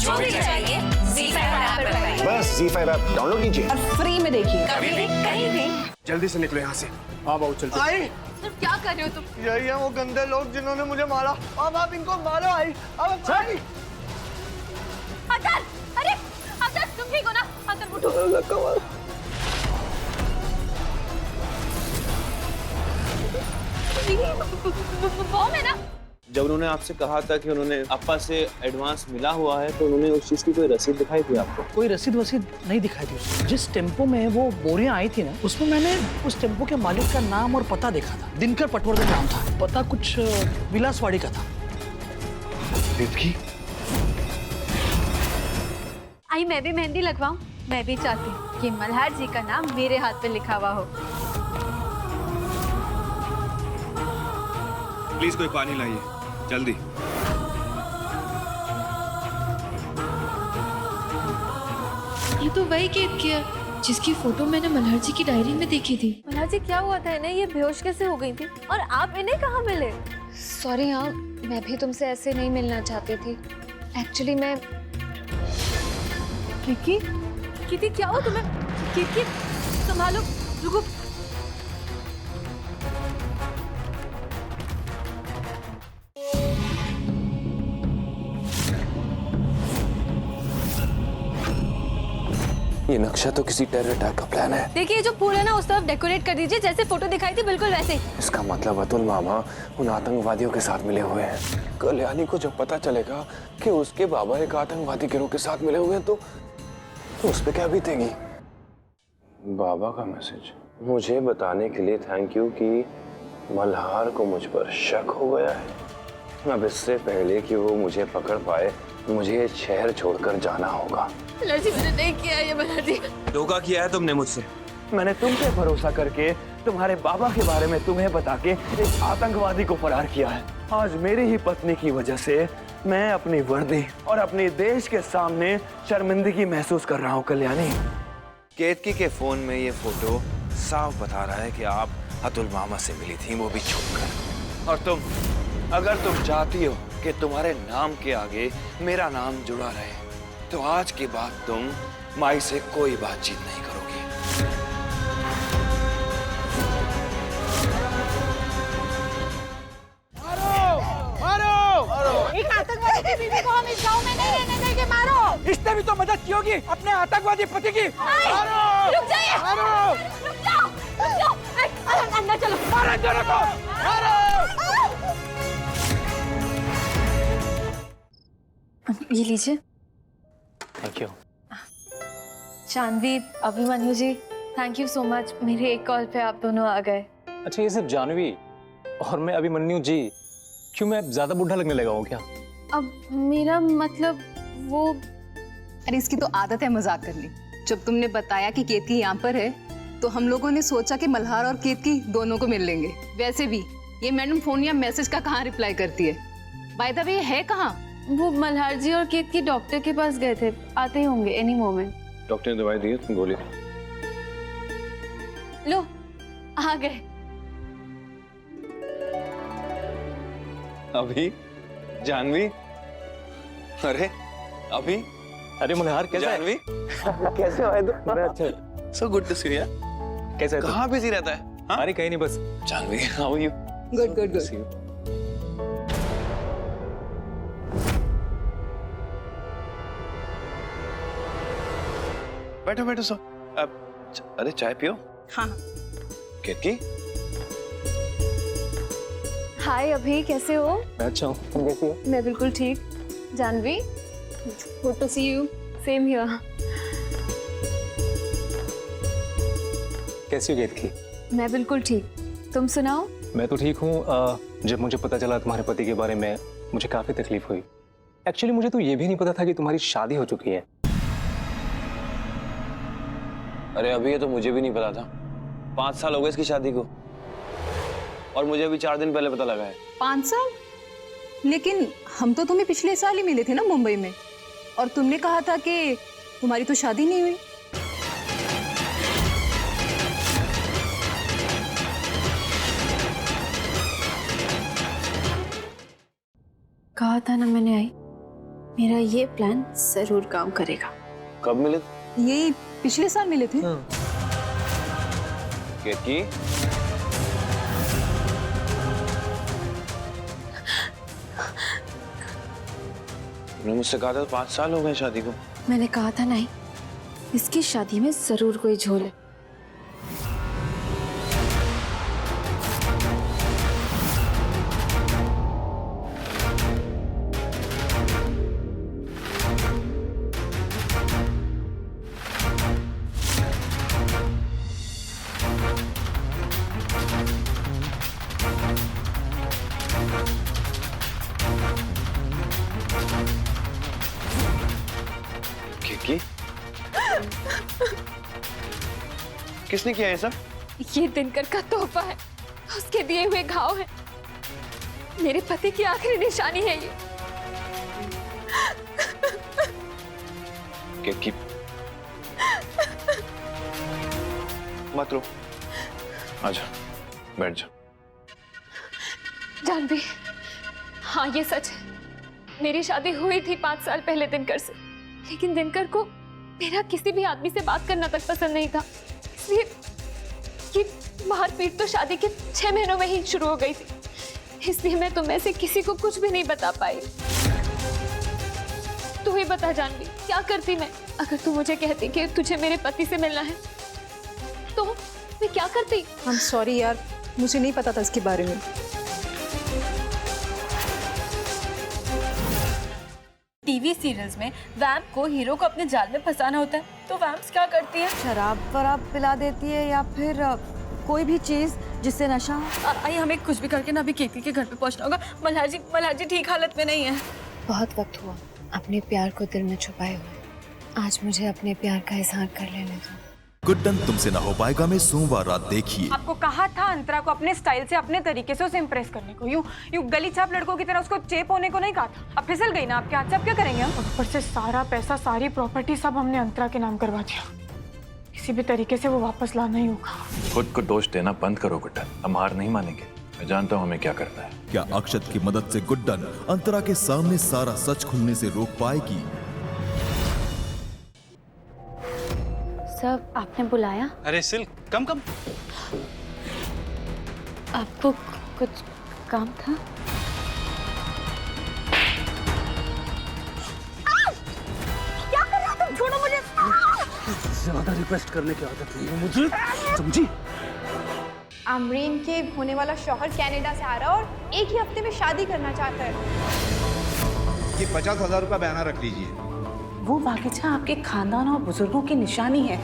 जो भी चाहिए ZEE5 ऐप पर पाइए। बस ZEE5 ऐप डाउनलोड कीजिए और फ्री में देखिए। कभी भी कहीं भी। जल्दी से निकलो यहाँ से। हाँ बहुत चलते। आई सिर्फ क्या कर रहे हो तुम? यही है वो गंदे लोग जिन्होंने मुझे मारा। अब आप इनको मारो। आई अब भाई अतर, अरे अतर तुम ठीक हो ना? अतर उठो। बॉम्ब है ना? जब उन्होंने आपसे कहा था कि उन्होंने अप्पा से एडवांस मिला हुआ है, तो उन्होंने उस चीज की कोई रसीद दिखाई थी आपको? कोई रसीद वसीद नहीं दिखाई थी उसने। जिस टेम्पो में वो बोरियां आई थी ना, उसमें मैंने उस टेम्पो के मालिक का नाम और पता देखा था। दिनकर पटवर्धन नाम था। पता कुछ विलासवाड़ी का था। देवकी आई मैं भी मेहंदी लगवाऊं? मैं भी चाहती हूँ कि मल्हार जी का नाम मेरे हाथ पे लिखा हुआ हो। प्लीज कोई पानी लाइए जल्दी। ये तो वही केत किया जिसकी फोटो मैंने मल्हार जी की डायरी में देखी थी। मल्हार जी क्या हुआ था इन्हें? ये बेहोश कैसे हो गई थी? और आप इन्हें कहाँ मिले? सॉरी हाँ, मैं भी तुमसे ऐसे नहीं मिलना चाहती थी। एक्चुअली मैं किती क्या हुआ तुम्हें? किती संभालो, रुको। ये नक्शा तो किसी टेरर अटैक का प्लान है। देखिए जो फूल है ना उस तरफ डेकोरेट कर दीजिए, जैसे फोटो दिखाई थी बिल्कुल वैसे ही। इसका मतलब अतुल मामा उन आतंकवादियों के साथ मिले हुए हैं। कल्याणी को जब पता चलेगा कि उसके बाबा एक आतंकवादी गिरोह के साथ मिले हुए हैं तो उस पे क्या बीतेगी? बाबा का मैसेज मुझे बताने के लिए थैंक यू कि मल्हार को मुझ पर शक हो गया है। अब इससे पहले कि वो मुझे पकड़ पाए मुझे शहर छोड़कर जाना होगा। मल्हार जी मैंने नहीं किया ये। मल्हार जी धोखा किया है तुमने मुझसे। मैंने तुम पे भरोसा करके तुम्हारे बाबा के बारे में तुम्हें बता के एक आतंकवादी को फरार किया है। आज मेरी ही पत्नी की वजह से मैं अपनी वर्दी और अपने देश के सामने शर्मिंदगी महसूस कर रहा हूँ। कल्याणी, केतकी के फोन में ये फोटो साफ बता रहा है कि आप अतुल मामा से मिली थी, वो भी छुपकर। और तुम, अगर तुम चाहती हो कि तुम्हारे नाम के आगे मेरा नाम जुड़ा रहे, तो आज के बाद तुम माई से कोई बातचीत नहीं करोगी। एक आतंकवादी की बीवी को हम इस गांव में नहीं रहने देंगे। मारो। इसने भी तो मदद की होगी अपने आतंकवादी पति की। रुक जाइए। रुक जाओ, रुक जाओ। अंदर चलो। मारो दोनों को। ये लीजिए। Thank you. Janvi, Abhimanyu ji, thank you so much. मेरे एक कॉल पे आप दोनों आ गए। अच्छा ये सिर्फ जानवी और मैं अभिमन्यु जी, क्यों मैं ज्यादा बुढ़ा लगने लगा हूँ क्या? अब मेरा मतलब वो, अरे इसकी तो आदत है मजाक करनी। जब तुमने बताया कि केतकी यहाँ पर है तो हम लोगों ने सोचा कि मल्हार और केतकी दोनों को मिल लेंगे। वैसे भी ये मैडम फोन या मैसेज का कहाँ रिप्लाई करती है? बाय द वे है कहाँ? वो मल्हार जी और केतकी डॉक्टर के पास गए थे, आते ही होंगे एनी मोमेंट। डॉक्टर ने दवाई दी है, तुम गोली लो आ गए। अभी जानवी, अरे अभी, अरे मल्हार कैसा है? जानवी कैसे आए तुम? अच्छा, so good to see you. कैसा है तू? कहाँ बिजी रहता है? हाँ? अरे कहीं नहीं, बस Janvi, how are you? Good good good. बैठो बैठो, सो अरे चाय पियो। हाँ। केतकी, हाय अभी, कैसे हो? मैं अच्छा हूँ, तुम कैसी हो? मैं बिल्कुल ठीक। Janvi, good to see you. Same here. कैसी हो केतकी? मैं बिल्कुल ठीक, तुम सुनाओ। मैं तो ठीक हूँ। जब मुझे पता चला तुम्हारे पति के बारे में, मुझे काफी तकलीफ हुई। एक्चुअली मुझे तो ये भी नहीं पता था कि तुम्हारी शादी हो चुकी है। अरे अभी ये तो मुझे भी नहीं पता था। 5 साल हो गए इसकी शादी को और मुझे अभी 4 दिन पहले पता लगा है। 5 साल? लेकिन हम तो तुम्हें पिछले साल ही मिले थे ना मुंबई में, और तुमने कहा था कि तुम्हारी तो शादी नहीं हुई। कहा था ना मैंने आई, मेरा ये प्लान जरूर काम करेगा। कब मिले? यही पिछले साल मिले थे। केतकी, तुमने मुझसे कहा था 5 साल हो गए शादी को। मैंने कहा था नहीं, इसकी शादी में जरूर कोई झोल है। केतकी, किसने किया ये सब? ये दिनकर का तोहफा है, उसके दिए हुए घाव है, मेरे पति की आखिरी निशानी है ये। केतकी, मत रो, आजा, बैठ जा। जानवी, हाँ ये सच है, मेरी शादी हुई थी 5 साल पहले दिनकर से, लेकिन दिनकर को मेरा किसी भी आदमी से बात करना तक पसंद नहीं था, इसलिए ये मारपीट तो शादी के 6 महीनों में ही शुरू हो गई थी, इसलिए मैं तुम्हें से किसी को कुछ भी नहीं बता पाई। तू ही बता जानवी, क्या करती मैं? अगर तू मुझे कहती कि तुझे मेरे पति से मिलना है, तो मैं क्या करती? आई एम सॉरी यार, मुझे नहीं पता था इसके बारे में। टीवी सीरियल्स में वैम्प को हीरो को अपने जाल में फंसाना होता है, तो वैम्प्स क्या करती है? शराब वराब पिला देती है या फिर कोई भी चीज जिससे नशा हो। आइए, हमें कुछ भी करके ना अभी केतकी के घर पे पहुंचना होगा। मल्हार जी ठीक हालत में नहीं है। बहुत वक्त हुआ अपने प्यार को दिल में छुपाए हुए, आज मुझे अपने प्यार का इजहार कर लेने दो। गुड्डन तुमसे ना हो पाएगा में सोमवार रात देखिए। आपको कहा था अंतरा को अपने स्टाइल से, अपने तरीके से उसे इम्प्रेस करने को, यूं गली छाप लड़कों की तरह उसको चेप होने को नहीं कहा था। अब फिसल गई ना आपके हाथ से, अब क्या करेंगे हम? ऊपर से सारा पैसा, सारी प्रॉपर्टी सब हमने अंतरा के नाम करवा दिया, किसी भी तरीके से वो वापस लाना ही होगा। खुद को दोष देना बंद करो गुड्डन, हम हार नहीं मानेंगे। मैं जानता हूँ हमें क्या करना है। क्या अक्षत की मदद से गुड्डन अंतरा के सामने सारा सच खुलने से रोक पाएगी? सर, आपने बुलाया? अरे सिल्क, कम आपको कुछ काम था? क्या कर रहे हो तुम? छोड़ो मुझे। ज्यादा रिक्वेस्ट करने की आदत नहीं है मुझे, समझी? अमरीन के होने वाला शौहर कनाडा से आ रहा है और एक ही हफ्ते में शादी करना चाहता है। ये 50,000 रुपया बयाना रख लीजिए। वो बागीचा आपके खानदान और बुजुर्गों की निशानी है।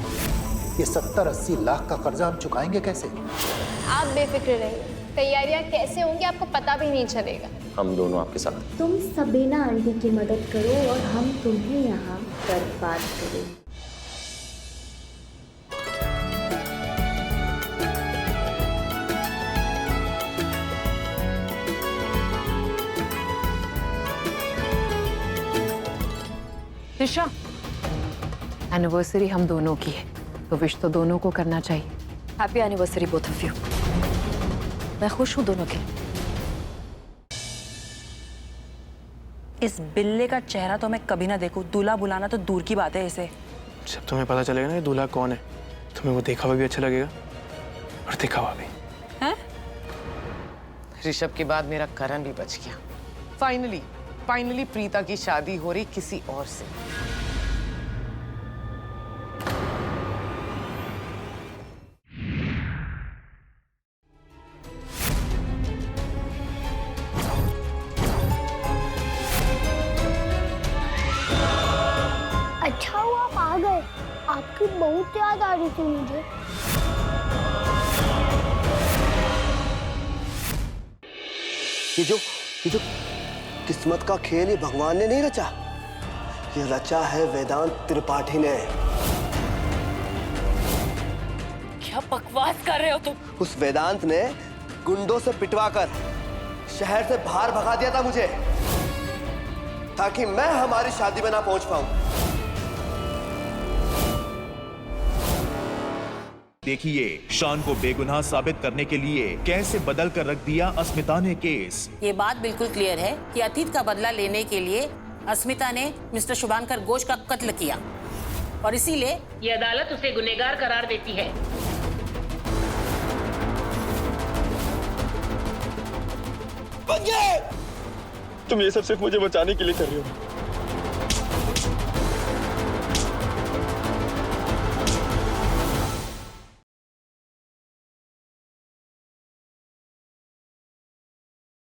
ये 70-80 लाख का कर्जा हम चुकाएंगे कैसे? आप बेफिक्र रहिए, तैयारियां कैसे होंगी आपको पता भी नहीं चलेगा। हम दोनों आपके साथ। तुम सबीना आंटी की मदद करो और हम तुम्हें यहाँ बर्बाद करेंगे। दिशा, एनिवर्सरी हम दोनों की है, तो विश तो दोनों को करना चाहिए। Happy anniversary both of you. मैं खुश हूँ दोनों के। इस बिल्ले का चेहरा तो मैं कभी ना देखूं, दूल्हा बुलाना तो दूर की बात है इसे। जब तुम्हें पता चलेगा ना ये दूल्हा कौन है, तुम्हें वो देखा हुआ भी अच्छा लगेगा और दिखा हुआ भी। हैं? ऋषभ के बाद मेरा करण भी बच गया। फाइनली प्रीता की शादी हो रही किसी और से। अच्छा हुआ आप आ गए, आपकी बहुत याद आ रही थी मुझे। ये जो किस्मत का खेल ये भगवान ने नहीं रचा, ये रचा है वेदांत त्रिपाठी ने। क्या बकवास कर रहे हो तुम? उस वेदांत ने गुंडों से पिटवाकर शहर से बाहर भगा दिया था मुझे, ताकि मैं हमारी शादी में ना पहुंच पाऊं। देखिए शान को बेगुनाह साबित करने के लिए कैसे बदल कर रख दिया अस्मिता ने केस। ये बात बिल्कुल क्लियर है कि अतीत का बदला लेने के लिए अस्मिता ने मिस्टर शुभांकर घोष का कत्ल किया और इसीलिए ये अदालत उसे गुनहगार करार देती है। तुम ये सब सिर्फ मुझे बचाने के लिए कर रही हो।